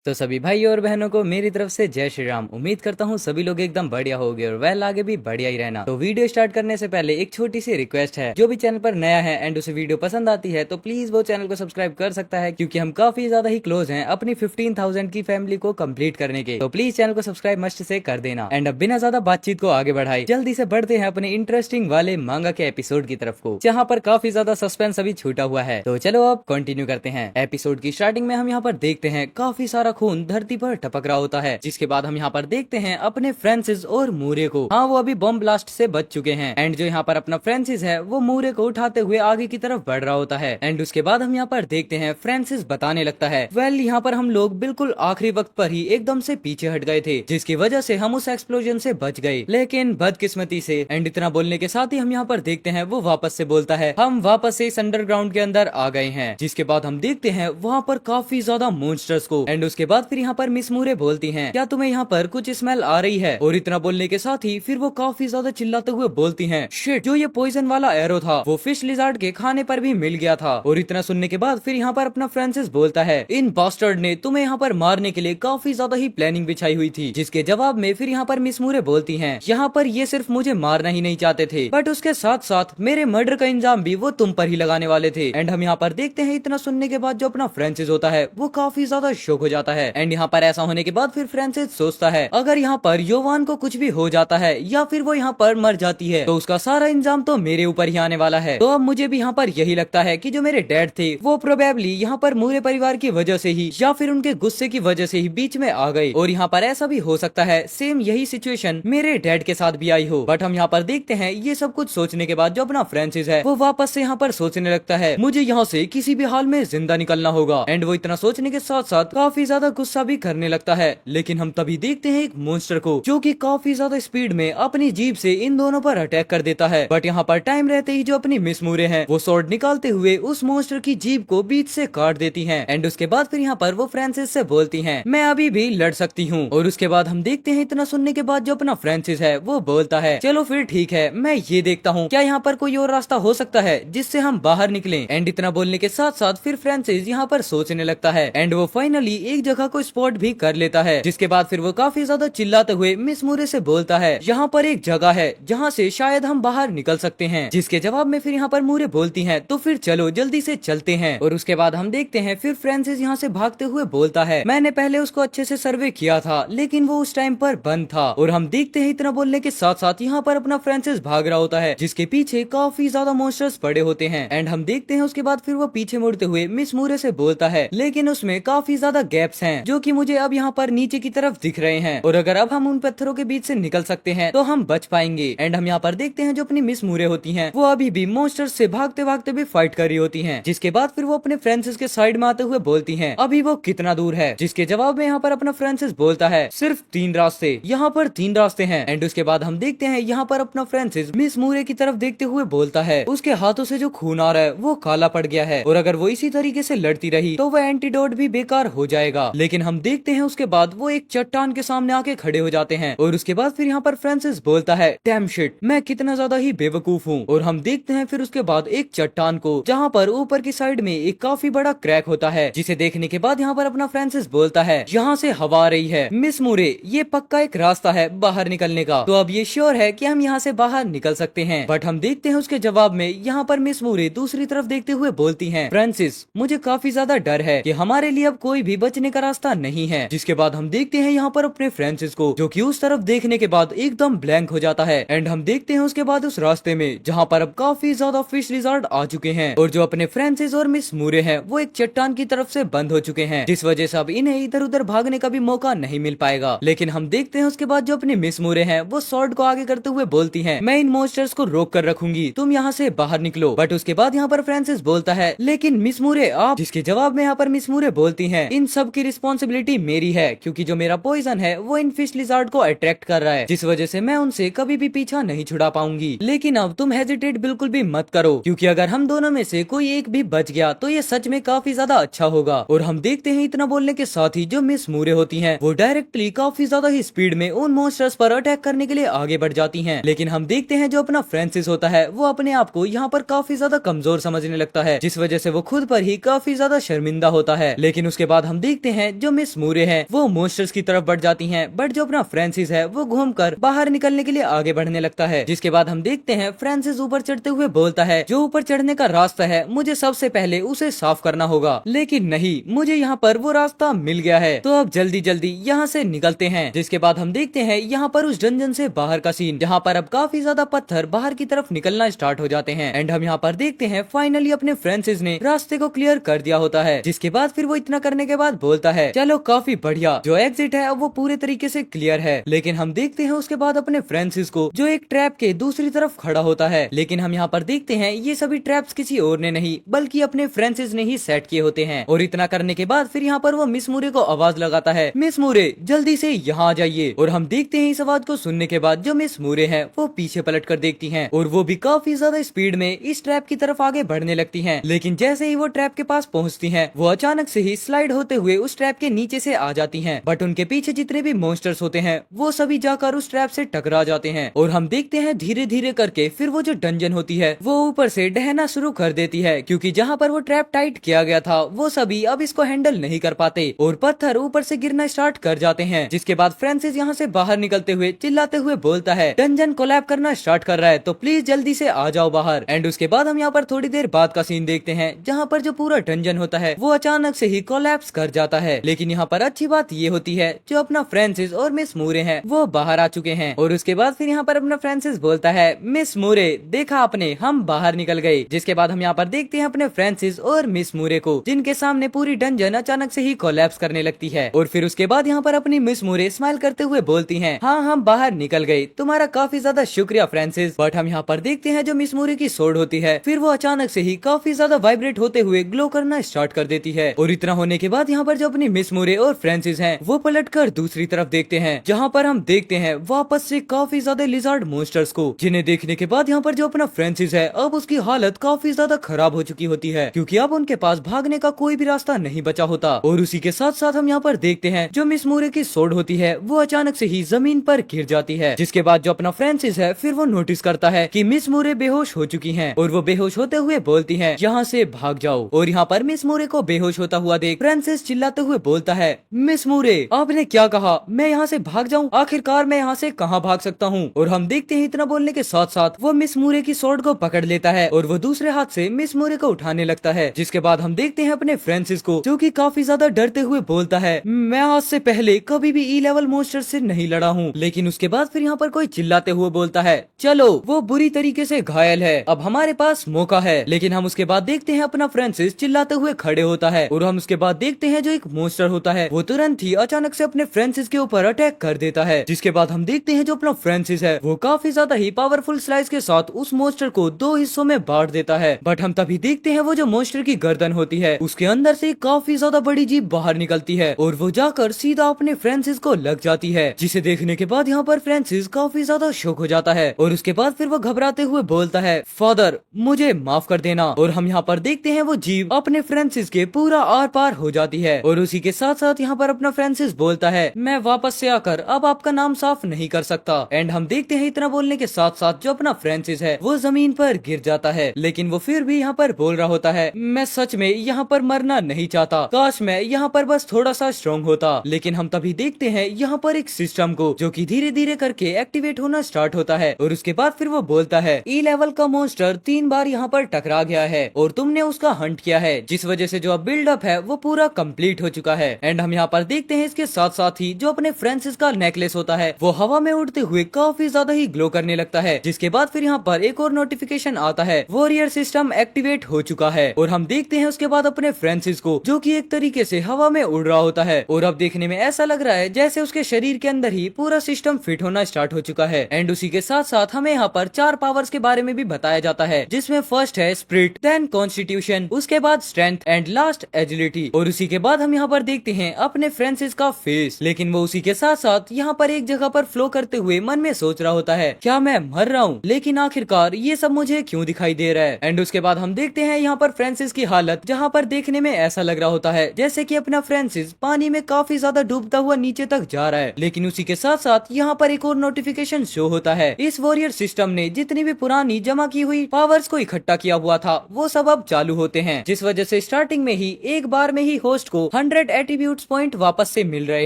तो सभी भाई और बहनों को मेरी तरफ से जय श्री राम। उम्मीद करता हूँ सभी लोग एकदम बढ़िया होंगे और वेल आगे भी बढ़िया ही रहना। तो वीडियो स्टार्ट करने से पहले एक छोटी सी रिक्वेस्ट है, जो भी चैनल पर नया है एंड उसे वीडियो पसंद आती है तो प्लीज वो चैनल को सब्सक्राइब कर सकता है, क्योंकि हम काफी ज्यादा ही क्लोज हैं अपनी 15,000 की फैमिली को कंप्लीट करने के। तो प्लीज चैनल को सब्सक्राइब मस्ट से कर देना। एंड अब बिना ज्यादा बातचीत को आगे बढ़ाई जल्दी से बढ़ते हैं अपने इंटरेस्टिंग वाले मांगा के एपिसोड की तरफ को, जहाँ पर काफी ज्यादा सस्पेंस अभी छूटा हुआ है। तो चलो अब कंटिन्यू करते हैं। एपिसोड की स्टार्टिंग में हम यहाँ पर देखते हैं काफी सारा खून धरती पर टपक रहा होता है, जिसके बाद हम यहाँ पर देखते हैं अपने फ्रांसिस और मूरे को। हाँ, वो अभी बम ब्लास्ट से बच चुके हैं एंड जो यहाँ पर अपना फ्रांसिस है वो मूरे को उठाते हुए आगे की तरफ बढ़ रहा होता है। एंड उसके बाद हम यहाँ पर देखते हैं फ्रांसिस बताने लगता है, वेल यहाँ पर हम लोग बिल्कुल आखिरी वक्त पर ही एकदम से पीछे हट गए थे, जिसकी वजह से हम उस एक्सप्लोजन से बच गए, लेकिन बदकिस्मती से। एंड इतना बोलने के साथ ही हम यहाँ पर देखते हैं वो वापस से बोलता है, हम वापस से इस अंडरग्राउंड के अंदर आ गए हैं। जिसके बाद हम देखते हैं वहाँ पर काफी ज्यादा मॉन्स्टर्स को। एंड उसके बाद फिर यहाँ पर मिस मूरे बोलती हैं, क्या तुम्हें यहाँ पर कुछ स्मेल आ रही है? और इतना बोलने के साथ ही फिर वो काफी ज्यादा चिल्लाते हुए बोलती हैं, शिट, जो ये पॉइजन वाला एरो था वो फिश लिजार्ड के खाने पर भी मिल गया था। और इतना सुनने के बाद फिर यहाँ पर अपना फ्रांसिस बोलता है, इन बास्टर्ड ने तुम्हें यहाँ पर मारने के लिए काफी ज्यादा ही प्लानिंग बिछाई हुई थी। जिसके जवाब में फिर यहाँ पर मिस मूरे बोलती हैं, यहाँ पर ये सिर्फ मुझे मारना ही नहीं चाहते थे, बट उसके साथ साथ मेरे मर्डर का इंजाम भी वो तुम पर ही लगाने वाले थे। एंड हम यहाँ पर देखते हैं इतना सुनने के बाद जो अपना फ्रांसिस होता है वो काफी ज्यादा शॉक हो जाता है। एंड यहाँ पर ऐसा होने के बाद फिर फ्रांसिस सोचता है, अगर यहाँ पर योवान को कुछ भी हो जाता है या फिर वो यहाँ पर मर जाती है तो उसका सारा इंजाम तो मेरे ऊपर ही आने वाला है। तो अब मुझे भी यहाँ पर यही लगता है कि जो मेरे डैड थे वो प्रोबेबली यहाँ पर मूरे परिवार की वजह से ही या फिर उनके गुस्से की वजह से ही बीच में आ गए। और यहाँ पर ऐसा भी हो सकता है सेम यही सिचुएशन मेरे डैड के साथ भी आई हो। बट हम यहाँ पर देखते हैं ये सब कुछ सोचने के बाद जो अपना फ्रांसिस है वो वापस से यहाँ पर सोचने लगता है, मुझे यहाँ से किसी भी हाल में जिंदा निकलना होगा। एंड वो इतना सोचने के साथ साथ काफी ज्यादा गुस्सा भी करने लगता है। लेकिन हम तभी देखते हैं एक मॉन्स्टर को जो कि काफी ज्यादा स्पीड में अपनी जीभ से इन दोनों पर अटैक कर देता है। बट यहाँ पर टाइम रहते ही जो अपनी मिस मूरे हैं वो स्वॉर्ड निकालते हुए उस मॉन्स्टर की जीभ को बीच से काट देती हैं। एंड उसके बाद फिर यहाँ पर वो फ्रांसिस से बोलती हैं, मैं अभी भी लड़ सकती हूँ। और उसके बाद हम देखते हैं इतना सुनने के बाद जो अपना फ्रांसिस है वो बोलता है, चलो फिर ठीक है, मैं ये देखता हूँ क्या यहाँ पर कोई और रास्ता हो सकता है जिससे हम बाहर निकलें। एंड इतना बोलने के साथ साथ फिर फ्रांसिस यहाँ पर सोचने लगता है एंड वो फाइनली एक जगह को स्पॉट भी कर लेता है। जिसके बाद फिर वो काफी ज्यादा चिल्लाते हुए मिस मूरे से बोलता है, यहाँ पर एक जगह है जहाँ से शायद हम बाहर निकल सकते हैं। जिसके जवाब में फिर यहाँ पर मूरे बोलती हैं, तो फिर चलो जल्दी से चलते हैं। और उसके बाद हम देखते हैं फिर फ्रांसिस यहाँ से भागते हुए बोलता है, मैंने पहले उसको अच्छे से सर्वे किया था लेकिन वो उस टाइम पर बंद था। और हम देखते हैं इतना बोलने के साथ साथ यहाँ पर अपना फ्रांसिस भाग रहा होता है, जिसके पीछे काफी ज्यादा मॉन्स्टर्स पड़े होते हैं। एंड हम देखते हैं उसके बाद फिर वो पीछे मुड़ते हुए मिस मूरे से बोलता है, लेकिन उसमें काफी ज्यादा गैप्स हैं जो कि मुझे अब यहाँ पर नीचे की तरफ दिख रहे हैं, और अगर अब हम उन पत्थरों के बीच से निकल सकते हैं तो हम बच पाएंगे। एंड हम यहाँ पर देखते हैं जो अपनी मिस मूरे होती हैं वो अभी भी मॉन्स्टर्स से भागते भागते भी फाइट कर रही होती हैं। जिसके बाद फिर वो अपने फ्रांसिस के साइड में आते हुए बोलती हैं, अभी वो कितना दूर है? जिसके जवाब में यहाँ पर अपना फ्रांसिस बोलता है, सिर्फ 3 रास्ते, यहाँ पर 3 रास्ते हैं। एंड उसके बाद हम देखते हैं यहाँ पर अपना फ्रांसिस मिस मूरे की तरफ देखते हुए बोलता है, उसके हाथों से जो खून आ रहा है वो काला पड़ गया है और अगर वो इसी तरीके से लड़ती रही तो वह एंटीडोट भी बेकार हो जाएगा। लेकिन हम देखते हैं उसके बाद वो एक चट्टान के सामने आके खड़े हो जाते हैं। और उसके बाद फिर यहाँ पर फ्रांसिस बोलता है, डैम शिट, मैं कितना ज्यादा ही बेवकूफ हूँ। और हम देखते हैं फिर उसके बाद एक चट्टान को जहाँ पर ऊपर की साइड में एक काफी बड़ा क्रैक होता है, जिसे देखने के बाद यहाँ पर अपना फ्रांसिस बोलता है, यहाँ से हवा आ रही है मिस मूरे, ये पक्का एक रास्ता है बाहर निकलने का, तो अब ये श्योर है कि हम यहाँ से बाहर निकल सकते हैं। बट हम देखते हैं उसके जवाब में यहाँ पर मिस मूरे दूसरी तरफ देखते हुए बोलती हैं, फ्रांसिस, मुझे काफी ज्यादा डर है कि हमारे लिए अब कोई भी बचने का रास्ता नहीं है। जिसके बाद हम देखते हैं यहाँ पर अपने फ्रांसिस को जो कि उस तरफ देखने के बाद एकदम ब्लैंक हो जाता है। एंड हम देखते हैं उसके बाद उस रास्ते में जहाँ पर अब काफी ज्यादा फिश लिजार्ड आ चुके हैं और जो अपने फ्रांसिस और मिस मूरे हैं वो एक चट्टान की तरफ से बंद हो चुके हैं, जिस वजह से अब इन्हें इधर उधर भागने का भी मौका नहीं मिल पाएगा। लेकिन हम देखते हैं उसके बाद जो अपने मिस मूरे हैं वो स्वॉर्ड को आगे करते हुए बोलती हैं, मैं इन मॉन्स्टर्स को रोक कर रखूंगी, तुम यहाँ से बाहर निकलो। बट उसके बाद यहाँ पर फ्रांसिस बोलता है, लेकिन मिस मूरे आप? जिसके जवाब में यहाँ पर मिस मूरे बोलती हैं, इन सब की रिस्पॉन्सिबिलिटी मेरी है, क्योंकि जो मेरा पॉइजन है वो इन फिश लिजार्ड को अट्रैक्ट कर रहा है, जिस वजह से मैं उनसे कभी भी पीछा नहीं छुड़ा पाऊंगी। लेकिन अब तुम हेजिटेट बिल्कुल भी मत करो, क्योंकि अगर हम दोनों में से कोई एक भी बच गया तो ये सच में काफी ज्यादा अच्छा होगा। और हम देखते हैं इतना बोलने के साथ ही जो मिस मूरे होती हैं वो डायरेक्टली काफी ज्यादा ही स्पीड में उन मॉन्स्टर्स पर अटैक करने के लिए आगे बढ़ जाती हैं। लेकिन हम देखते हैं जो अपना फ्रांसिस होता है वो अपने आप को यहाँ पर काफी ज्यादा कमजोर समझने लगता है, जिस वजह से वो खुद पर ही काफी ज्यादा शर्मिंदा होता है। लेकिन उसके बाद हम देखते हैं जो मिस मूरे है वो मॉन्स्टर्स की तरफ बढ़ जाती है, बट जो अपना फ्रांसिस है वो घूमकर बाहर निकलने के लिए आगे बढ़ने लगता है। जिसके बाद हम देखते हैं फ्रांसिस ऊपर चढ़ते हुए बोलता है जो ऊपर चढ़ने का रास्ता है मुझे सबसे पहले उसे साफ करना होगा, लेकिन नहीं, मुझे यहाँ पर वो रास्ता मिल गया है, तो अब जल्दी जल्दी यहाँ से निकलते हैं। जिसके बाद हम देखते हैं यहाँ पर उस डंजन से बाहर का सीन, जहाँ पर अब काफी ज्यादा पत्थर बाहर की तरफ निकलना स्टार्ट हो जाते हैं। एंड हम यहाँ पर देखते हैं फाइनली अपने फ्रांसिस ने रास्ते को क्लियर कर दिया होता है। जिसके बाद फिर वो इतना करने के बाद बोलता है चलो काफी बढ़िया, जो एग्जिट है अब वो पूरे तरीके से क्लियर है। लेकिन हम देखते हैं उसके बाद अपने फ्रांसिस को जो एक ट्रैप के दूसरी तरफ खड़ा होता है। लेकिन हम यहाँ पर देखते हैं ये सभी ट्रैप्स किसी और ने नहीं बल्कि अपने फ्रांसिस ने ही सेट किए होते हैं। और इतना करने के बाद फिर यहाँ पर वो मिस मूरे को आवाज लगाता है, मिस मूरे जल्दी से यहाँ आ जाइए। और हम देखते हैं इस आवाज को सुनने के बाद जो मिस मूरे है वो पीछे पलट कर देखती है और वो भी काफी ज्यादा स्पीड में इस ट्रैप की तरफ आगे बढ़ने लगती है। लेकिन जैसे ही वो ट्रैप के पास पहुँचती है वो अचानक से ही स्लाइड होते हुए उस ट्रैप के नीचे से आ जाती है। बट उनके पीछे जितने भी मॉन्स्टर्स होते हैं वो सभी जाकर उस ट्रैप से टकरा जाते हैं। और हम देखते हैं धीरे धीरे करके फिर वो जो डंजन होती है वो ऊपर से ढहना शुरू कर देती है, क्योंकि जहाँ पर वो ट्रैप टाइट किया गया था वो सभी अब इसको हैंडल नहीं कर पाते और पत्थर ऊपर से गिरना स्टार्ट कर जाते हैं। जिसके बाद फ्रांसिस यहाँ से बाहर निकलते हुए चिल्लाते हुए बोलता है डंजन कोलैप करना स्टार्ट कर रहा है, तो प्लीज जल्दी से आ जाओ बाहर। एंड उसके बाद हम यहाँ पर थोड़ी देर बाद का सीन देखते हैं जहाँ पर जो पूरा डंजन होता है वो अचानक से ही कोलैप्स कर जाता है। लेकिन यहाँ पर अच्छी बात ये होती है जो अपना फ्रांसिस और मिस मूरे हैं वो बाहर आ चुके हैं। और उसके बाद फिर यहाँ पर अपना फ्रांसिस बोलता है मिस मूरे देखा आपने, हम बाहर निकल गए। जिसके बाद हम यहाँ पर देखते हैं अपने फ्रांसिस और मिस मूरे को जिनके सामने पूरी डंजन अचानक से ही कोलैप्स करने लगती है। और फिर उसके बाद यहाँ पर अपनी मिस मूरे स्माइल करते हुए बोलती हैं हाँ हम बाहर निकल गए, तुम्हारा काफी ज्यादा शुक्रिया फ्रांसिस। बट हम यहाँ पर देखते हैं जो मिस मूरे की सोड होती है फिर वो अचानक से ही काफी ज्यादा वाइब्रेट होते हुए ग्लो करना स्टार्ट कर देती है। और इतना होने के बाद यहाँ पर जो अपनी मिस मूरे और फ्रांसिस हैं वो पलटकर दूसरी तरफ देखते हैं जहाँ पर हम देखते हैं वापस से काफी ज्यादा लिजार्ड मॉन्स्टर्स को, जिन्हें देखने के बाद यहाँ पर जो अपना फ्रांसिस है अब उसकी हालत काफी ज्यादा खराब हो चुकी होती है, क्योंकि अब उनके पास भागने का कोई भी रास्ता नहीं बचा होता। और उसी के साथ साथ हम यहाँ पर देखते हैं जो मिस मूरे की सोड होती है वो अचानक से ही जमीन पर गिर जाती है। जिसके बाद जो अपना फ्रांसिस है फिर वो नोटिस करता है कि मिस मूरे बेहोश हो चुकी हैं और वो बेहोश होते हुए बोलती हैं यहाँ से भाग जाओ। और यहाँ पर मिस मूरे को बेहोश होता हुआ देख फ्रांसिस चिल्लाते हुए बोलता है मिस मूरे आपने क्या कहा, मैं यहाँ से भाग जाऊँ? आखिरकार मैं यहाँ से कहाँ भाग सकता हूँ? और हम देखते हैं इतना बोलने के साथ साथ वो मिस मूरे की सोड को पकड़ लेता है और वो दूसरे हाथ से मिस मूरे को उठाने लगता है। जिसके बाद हम देखते हैं अपने फ्रांसिस को जो कि काफी ज्यादा डरते हुए बोलता है मैं आज से पहले कभी भी ई लेवल मॉन्स्टर से नहीं लड़ा हूँ। लेकिन उसके बाद फिर यहाँ पर कोई चिल्लाते हुए बोलता है चलो वो बुरी तरीके से घायल है, अब हमारे पास मौका है। लेकिन हम उसके बाद देखते हैं अपना फ्रांसिस चिल्लाते हुए खड़े होता है और हम उसके बाद देखते हैं जो एक मॉन्स्टर होता है वो तुरंत ही अचानक से अपने फ्रांसिस के ऊपर अटैक कर देता है। जिसके बाद हम देखते हैं जो अपना फ्रांसिस है वो काफी ज्यादा ही पावरफुल स्लाइस के साथ उस मॉन्स्टर को 2 हिस्सों में बांट देता है। बट हम तभी देखते हैं वो जो मॉन्स्टर की गर्दन होती है उसके अंदर से काफी ज्यादा बड़ी जीभ बाहर निकलती है और वो जाकर सीधा अपने फ्रांसिस को लग जाती है। जिसे देखने के बाद यहाँ पर फ्रांसिस काफी ज्यादा शॉक हो जाता है और उसके बाद फिर वो घबराते हुए बोलता है फादर मुझे माफ कर देना। और हम यहाँ पर देखते हैं वो जीभ अपने फ्रांसिस के पूरा आर पार हो जाती है और उसी के साथ साथ यहाँ पर अपना फ्रांसिस बोलता है मैं वापस से आकर अब आपका नाम साफ नहीं कर सकता। एंड हम देखते हैं इतना बोलने के साथ साथ जो अपना फ्रांसिस है वो जमीन पर गिर जाता है, लेकिन वो फिर भी यहाँ पर बोल रहा होता है मैं सच में यहाँ पर मरना नहीं चाहता, काश मैं यहाँ पर बस थोड़ा सा स्ट्रॉन्ग होता। लेकिन हम तभी देखते हैं यहाँ पर एक सिस्टम को जो कि धीरे धीरे करके एक्टिवेट होना स्टार्ट होता है और उसके बाद फिर वो बोलता है ई लेवल का मॉन्स्टर 3 बार यहाँ पर टकरा गया है और तुमने उसका हंट किया है, जिस वजह से जो अब बिल्डअप है वो पूरा कंप्लीट हो चुका है। एंड हम यहाँ पर देखते हैं इसके साथ साथ ही जो अपने फ्रांसिस का नेकलेस होता है वो हवा में उड़ते हुए काफी ज्यादा ही ग्लो करने लगता है। जिसके बाद फिर यहाँ पर एक और नोटिफिकेशन आता है वॉरियर सिस्टम एक्टिवेट हो चुका है और हम देखते हैं उसके बाद अपने फ्रांसिस को जो कि एक तरीके से हवा में उड़ रहा होता है और अब देखने में ऐसा लग रहा है जैसे उसके शरीर के अंदर ही पूरा सिस्टम फिट होना स्टार्ट हो चुका है। एंड उसी के साथ साथ हमें यहाँ पर 4 पावर्स के बारे में भी बताया जाता है, जिसमें फर्स्ट है स्पिरिट, देन कॉन्स्टिट्यूशन, उसके बाद स्ट्रेंथ एंड लास्ट एजिलिटी। और उसी के बाद हम यहाँ पर देखते हैं अपने फ्रांसिस का फेस, लेकिन वो उसी के साथ साथ यहाँ पर एक जगह पर फ्लो करते हुए मन में सोच रहा होता है क्या मैं मर रहा हूँ, लेकिन आखिरकार ये सब मुझे क्यों दिखाई दे रहा है। एंड उसके बाद हम देखते हैं यहाँ पर फ्रांसिस की हालत जहाँ पर देखने में ऐसा लग रहा होता है जैसे कि अपना फ्रांसिस पानी में काफी ज्यादा डूबता हुआ नीचे तक जा रहा है। लेकिन उसी के साथ साथ यहाँ पर एक और नोटिफिकेशन शो होता है इस वॉरियर सिस्टम ने जितनी भी पुरानी जमा की हुई पावर्स को इकट्ठा किया हुआ था वो सब अब चालू होते हैं, जिस वजह से स्टार्टिंग में ही एक बार में ही होस्ट को 100 एट्रीब्यूट्स पॉइंट वापस से मिल रहे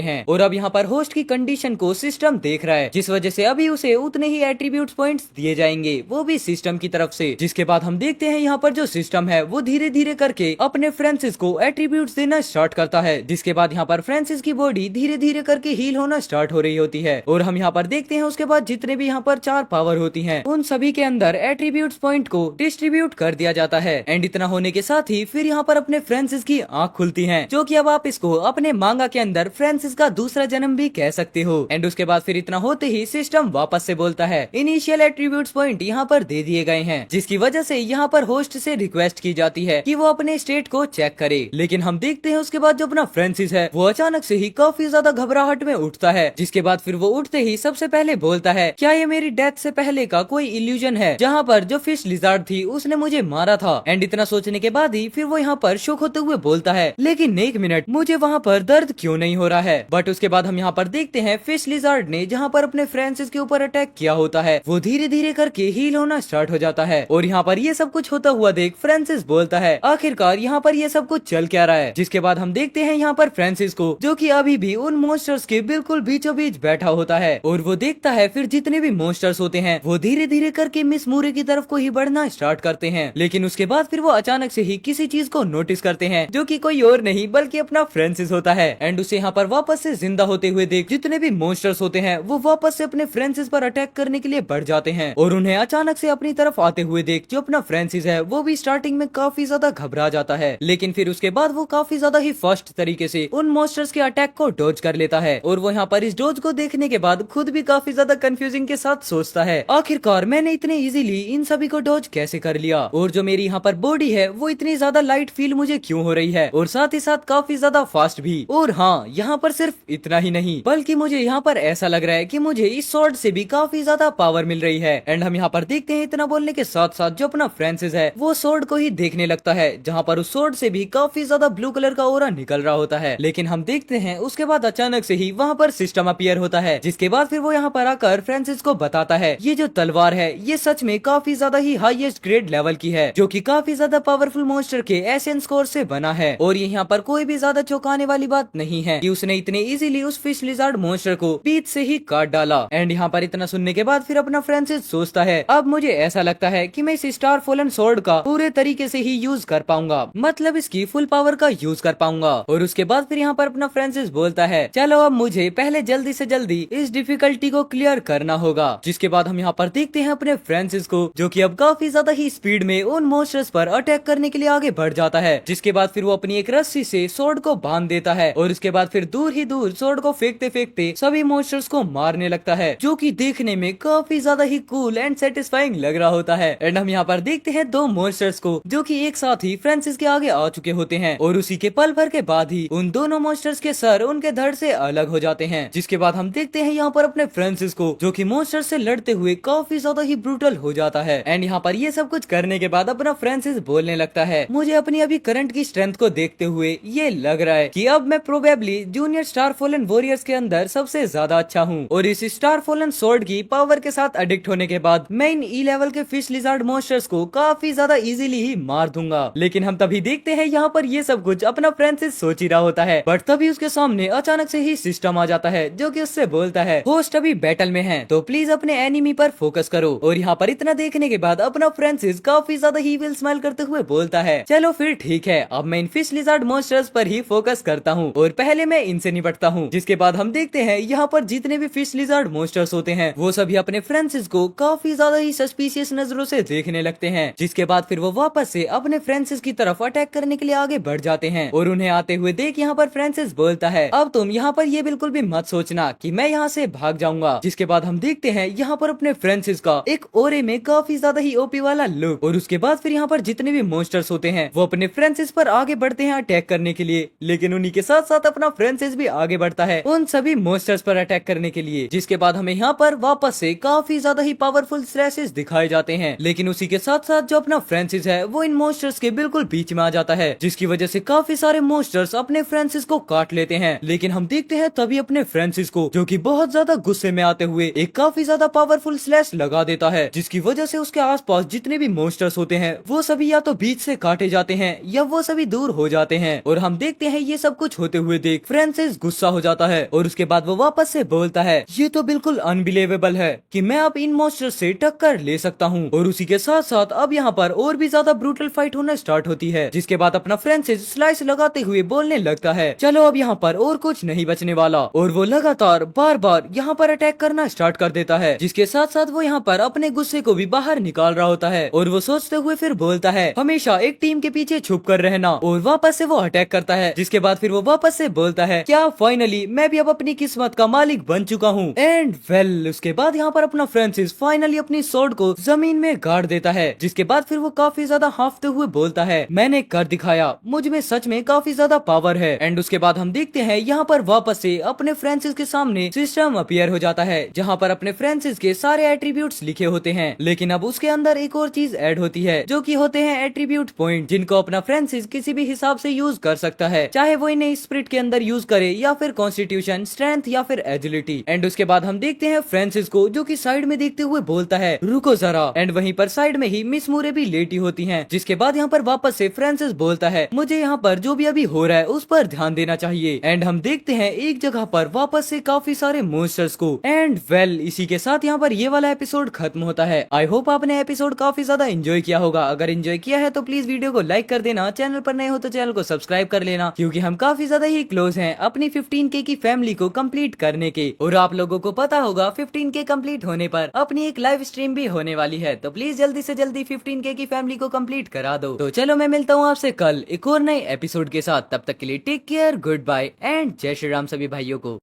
हैं और अब यहाँ पर होस्ट की कंडीशन को सिस्टम देख रहा है, जिस वजह से अभी उसे उतने ही एट्रीब्यूट्स पॉइंट्स दिए जाएंगे, वो भी सिस्टम की तरफ से। जिसके बाद हम देखते हैं यहाँ पर जो सिस्टम है वो धीरे धीरे करके अपने फ्रांसिस को एट्रीब्यूट्स देना स्टार्ट करता है। जिसके बाद यहाँ पर फ्रांसिस की बॉडी धीरे धीरे करके हील होना स्टार्ट हो रही होती है और हम यहाँ पर देखते हैं उसके बाद जितने भी यहाँ पर 4 पावर होती हैं उन सभी के अंदर एट्रीब्यूट्स पॉइंट को डिस्ट्रीब्यूट कर दिया जाता है। एंड इतना होने के साथ ही फिर यहाँ पर अपने फ्रांसिस की आंख खुलती है, जो कि अब आप इसको अपने मांगा के अंदर फ्रांसिस का दूसरा जन्म भी कह सकते हो। एंड उसके बाद फिर इतना होते ही सिस्टम वापस से बोलता है इनिशियल एट्रीब्यूट्स पॉइंट यहाँ पर दे दिए गए हैं, जिसकी वजह से यहाँ पर होस्ट से रिक्वेस्ट की जाती है कि वो अपने स्टेट को चेक करे। लेकिन हम देखते हैं उसके बाद जो अपना फ्रांसिस है वो अचानक से ही काफी ज्यादा घबराहट में उठता है। जिसके बाद फिर वो उठते ही सबसे पहले बोलता है क्या ये मेरी डेथ से पहले का कोई इल्यूजन है, जहाँ पर जो फिश लिजार्ड थी उसने मुझे मारा था। एंड इतना सोचने के बाद ही फिर वो यहाँ पर शौक होते हुए बोलता है लेकिन एक मिनट, मुझे वहाँ पर दर्द क्यों नहीं हो रहा है। बट उसके बाद हम यहाँ पर देखते हैं फिश लिजार्ड ने जहाँ पर अपने फ्रांसिस के ऊपर अटैक किया होता है वो धीरे धीरे करके हील होना स्टार्ट हो जाता है। और यहाँ पर ये सब कुछ होता हुआ देख फ्रांसिस बोलता है आखिरकार यहाँ पर ये सब कुछ चल क्या रहा है। जिसके बाद हम देखते हैं यहाँ पर फ्रांसिस को, जो कि अभी भी उन मॉन्स्टर्स के बिल्कुल बीचों बीच बैठा होता है और वो देखता है फिर जितने भी मॉन्स्टर्स होते हैं वो धीरे धीरे करके मिस मूरे की तरफ को ही बढ़ना स्टार्ट करते हैं। लेकिन उसके बाद फिर वो अचानक से ही किसी चीज को नोटिस करते हैं, जो कि कोई और नहीं बल्कि अपना फ्रांसिस होता है। एंड उसे यहाँ पर वापस से जिंदा होते हुए देख जितने भी मॉन्स्टर्स होते हैं वो वापस से अपने फ्रांसिस पर अटैक करने के लिए बढ़ जाते हैं और उन्हें अचानक से अपनी तरफ आते हुए देख जो अपना फ्रांसिस है वो भी स्टार्टिंग में काफी ज्यादा घबरा जाता है। लेकिन फिर उसके बाद वो काफी ज्यादा ही फास्ट तरीके से उन मॉन्स्टर्स के अटैक को डॉज कर लेता है और वो यहाँ पर इस डॉज को देखने के बाद खुद भी काफी ज्यादा कंफ्यूजिंग के साथ सोचता है आखिरकार मैंने इतने इजीली इन सभी को डॉज कैसे कर लिया और जो मेरी यहाँ पर बॉडी है वो इतनी ज्यादा लाइट फील मुझे क्यों हो रही है और साथ ही साथ काफी ज्यादा फास्ट भी। और हाँ, यहाँ पर सिर्फ इतना ही नहीं बल्कि मुझे यहाँ पर ऐसा लग रहा है कि मुझे इस स्वॉर्ड से भी काफी ज्यादा पावर मिल रही है। एंड हम यहाँ पर देखते हैं इतना बोलने के साथ साथ जो अपना फ्रांसिस है वो स्वॉर्ड को ही देखने लगता है, जहाँ पर उस स्वॉर्ड से भी काफी ज्यादा ब्लू कलर का ऑरा निकल रहा होता है। लेकिन हम देखते हैं उसके बाद अचानक से ही वहाँ पर सिस्टम अपीयर होता है, जिसके बाद फिर वो यहाँ पर आकर फ्रांसिस को बताता है ये जो तलवार है ये सच में काफी ज्यादा ही हाईएस्ट ग्रेड लेवल की है, जो कि काफी ज्यादा पावरफुल मॉन्स्टर के एसेंस कोर से बना है। और ये यहाँ पर कोई भी ज्यादा चौंकाने वाली बात नहीं है कि उसने इतने इजीली उस फिश लिजार्ड मॉन्स्टर को बीच से ही काट डाला। एंड यहाँ पर इतना सुनने के बाद फिर अपना फ्रांसिस सोचता है अब मुझे ऐसा लगता है कि मैं इस स्टार फॉलन स्वॉर्ड का पूरे तरीके से ही यूज कर पाऊंगा, मतलब इसकी फुल पावर का यूज कर पाऊंगा। और उसके बाद फिर यहाँ पर अपना फ्रांसिस बोलता है चलो अब मुझे पहले जल्दी से जल्दी इस डिफिकल्टी को क्लियर करना होगा। जिसके बाद हम यहाँ पर देखते हैं अपने फ्रांसिस को, जो कि अब काफी ज्यादा ही स्पीड में उन मॉन्स्टर्स पर अटैक करने के लिए आगे बढ़ जाता है। जिसके बाद फिर वो अपनी एक रस्सी से स्वॉर्ड को बांध देता है और उसके बाद फिर दूर ही दूर स्वॉर्ड को फेंकते फेंकते सभी मॉन्स्टर्स को मारने लगता है, जो कि देखने में काफी ज्यादा ही कूल एंड सेटिस्फाइंग लग रहा होता है। एंड हम यहाँ पर देखते हैं 2 मॉन्स्टर्स को, जो कि एक साथ ही फ्रांसिस के आगे आ चुके होते हैं और उसी के पल भर के बाद ही उन दोनों मॉन्स्टर्स के सर उनके धड़ से अलग हो जाते हैं। जिसके बाद हम देखते हैं यहाँ पर अपने फ्रांसिस को, जो कि मॉन्स्टर से लड़ते हुए काफी ज्यादा ही ब्रूटल हो जाता है। एंड यहाँ पर ये सब कुछ करने के बाद अपना फ्रांसिस बोलने लगता है मुझे अपनी अभी करंट की स्ट्रेंथ को देखते हुए ये लग रहा है कि अब मैं probably junior star fallen warriors के अंदर सबसे ज्यादा अच्छा हूँ और इस स्टार फॉलन स्वॉर्ड की पावर के साथ एडिक्ट होने के बाद मैं इन ई लेवल के फिश लिजार्ड मॉन्स्टर्स को काफी ज्यादा इजीली ही मार दूंगा। लेकिन हम तभी देखते हैं यहाँ पर ये सब कुछ अपना फ्रांसिस सोच ही रहा होता है, बट तभी उसके सामने अचानक से ही सिस्टम आ जाता है, जो कि उससे बोलता है होस्ट अभी बैटल में है तो प्लीज अपने एनिमी पर फोकस करो। और यहाँ पर इतना देखने के बाद अपना फ्रांसिस काफी ज्यादा ही विल स्माइल करते हुए बोलता है चलो फिर ठीक है, अब मैं इन फिश लिजार्ड मॉन्स्टर्स पर ही फोकस करता हूँ और पहले मैं इनसे निपटता हूँ। जिसके बाद हम देखते हैं यहाँ पर जितने भी फिश लिजार्ड मॉन्स्टर्स होते हैं वो सभी अपने फ्रांसिस को काफी ज्यादा ही सस्पिशियस नजरों से देखने लगते हैं। जिसके बाद फिर वो वापस से अपने फ्रांसिस की तरफ अटैक करने के लिए आगे बढ़ जाते हैं और उन्हें आते हुए देख यहाँ पर फ्रांसिस बोलता है अब तुम यहाँ पर ये बिल्कुल भी मत सोचना कि मैं यहाँ से भाग जाऊंगा। जिसके बाद हम देखते हैं यहाँ पर अपने फ्रांसिस का एक ओरे में काफी ज्यादा ही ओपी वाला लुक और उसके बाद फिर यहाँ पर जितने भी मॉन्स्टर्स होते हैं वो अपने फ्रांसिस पर आगे बढ़ते हैं अटैक करने के लिए। लेकिन उन्हीं के साथ साथ अपना फ्रांसिस भी आगे बढ़ता है उन सभी मॉन्स्टर्स पर अटैक करने के लिए। जिसके बाद हमें यहाँ पर वापस से काफी ज्यादा ही पावरफुल स्लैशेस दिखाए जाते हैं। लेकिन उसी के साथ साथ जो अपना फ्रांसिस है वो इन मॉन्स्टर्स के बिल्कुल बीच में आ जाता है, जिसकी वजह से काफी सारे मॉन्स्टर्स अपने फ्रांसिस को काट लेते हैं। लेकिन हम देखते हैं तभी अपने फ्रांसिस को, जो कि बहुत ज्यादा गुस्से में आते हुए एक काफी ज्यादा पावरफुल स्लैश लगा देता है, जिसकी वजह से उसके आसपास जितने भी मॉन्स्टर्स होते हैं वो सभी या तो बीच से काटे जाते हैं या वो सभी दूर हो जाते हैं। और हम देखते हैं ये सब कुछ होते हुए देख फ्रांसिस गुस्सा हो जाता है और उसके बाद वो वापस से बोलता है, ये तो बिल्कुल अनबिलीवेबल है कि मैं अब इन मॉन्स्टर से टक्कर ले सकता हूँ। और उसी के साथ साथ अब यहाँ पर और भी ज्यादा ब्रूटल फाइट होना स्टार्ट होती है, जिसके बाद अपना फ्रांसिस स्लाइस लगाते हुए बोलने लगता है, चलो अब यहाँ पर और कुछ नहीं बचने वाला। और वो लगातार बार बार यहाँ पर अटैक करना स्टार्ट कर देता है, जिसके साथ साथ वो यहाँ पर अपने गुस्से को भी बाहर निकाल रहा होता है। और वो सोचते हुए फिर बोलता है, हमेशा एक टीम के पीछे छुप कर रहना। और वापस से वो अटैक करता है, जिसके बाद फिर वो वापस से बोलता है, क्या फाइनली मैं भी अब अपनी किस्मत का मालिक बन चुका हूँ। एंड वेल उसके बाद यहाँ पर अपना फ्रांसिस फाइनली अपनी स्वॉर्ड को जमीन में गाड़ देता है, जिसके बाद फिर वो काफी ज्यादा हाफते हुए बोलता है, मैंने कर दिखाया, मुझ में सच में काफी ज्यादा पावर है। एंड उसके बाद हम देखते हैं यहाँ पर वापस से अपने फ्रांसिस के सामने सिस्टम अपीयर हो जाता है, जहाँ पर अपने फ्रांसिस के सारे एट्रीब्यूट्स लिखे होते हैं। लेकिन अब उसके अंदर एक और चीज ऐड होती है, जो कि होते हैं एट्रीब्यूट पॉइंट, जिनको अपना फ्रांसिस किसी भी हिसाब से यूज कर सकता है, चाहे वो इन्हें स्पिरिट के अंदर यूज करे या फिर कॉन्स्टिट्यूशन, स्ट्रेंथ या फिर एजिलिटी। एंड उसके बाद हम देखते हैं फ्रांसिस को, जो कि साइड में देखते हुए बोलता है, रुको जरा। एंड वहीं पर साइड में ही मिस मूरे भी लेटी होती हैं, जिसके बाद यहाँ पर वापस से फ्रांसिस बोलता है, मुझे यहाँ पर जो भी अभी हो रहा है उस पर ध्यान देना चाहिए। एंड हम देखते हैं एक जगह पर वापस से काफी सारे मॉन्स्टर्स को। एंड वेल इसी के साथ यहाँ पर ये वाला एपिसोड खत्म होता है। आई होप आपने एपिसोड काफी ज्यादा एंजॉय किया होगा। अगर एंजॉय किया है तो प्लीज वीडियो को लाइक कर देना, चैनल पर नए हो तो चैनल को सब्सक्राइब कर लेना, क्योंकि हम काफी ज्यादा ही क्लोज हैं अपनी 15K की फैमिली को कंप्लीट करने के। और आप लोगों को पता होगा 15K कंप्लीट होने पर अपनी एक लाइव स्ट्रीम भी होने वाली है, तो प्लीज जल्दी से जल्दी 15K की फैमिली को कंप्लीट करा दो। तो चलो मैं मिलता हूँ आपसे कल एक और नए एपिसोड के साथ, तब तक के लिए take care, goodbye and जय श्री राम सभी भाइयों को।